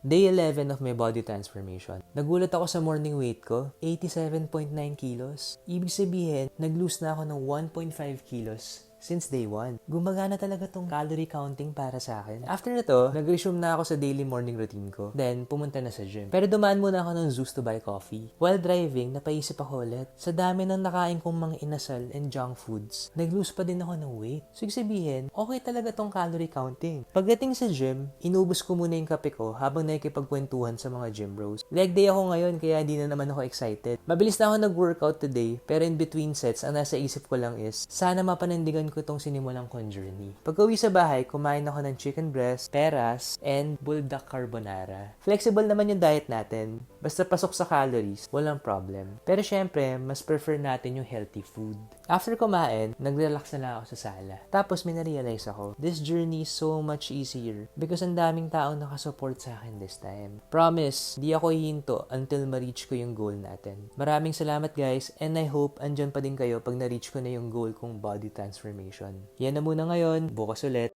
Day 11 of my body transformation. Nagulat ako sa morning weight ko, 87.9 kilos. Ibig sabihin, nag-lose na ako ng 1.5 kilos since day 1. Gumagana talaga tong calorie counting para sa akin. After na to, nag-resume na ako sa daily morning routine ko. Then, pumunta na sa gym. Pero dumaan muna ako ng Zeus to buy coffee. While driving, napaisip ako ulit. Sa dami ng nakain kong mga inasal and junk foods, nag-lose pa din ako ng weight. So, sabihin, okay talaga tong calorie counting. Pagdating sa gym, inubos ko muna yung kape ko habang nakikipagkwentuhan sa mga gym bros. Leg day ako ngayon, kaya di na naman ako excited. Mabilis na ako nag-workout today, pero in between sets, ang nasa isip ko lang is, sana mapanindigan ko tong sinimulan kong journey. Pag-uwi sa bahay, kumain ako ng chicken breast, peras, and bulldog carbonara. Flexible naman yung diet natin. Basta pasok sa calories, walang problem. Pero syempre, mas prefer natin yung healthy food. After kumain, nag-relax na lang ako sa sala. Tapos may na-realize ako, this journey is so much easier because ang daming taong nakasupport sa akin this time. Promise, di ako hihinto until ma-reach ko yung goal natin. Maraming salamat guys, and I hope andyan pa din kayo pag na-reach ko na yung goal kong body transformation. Yan na muna ngayon, bukas ulit.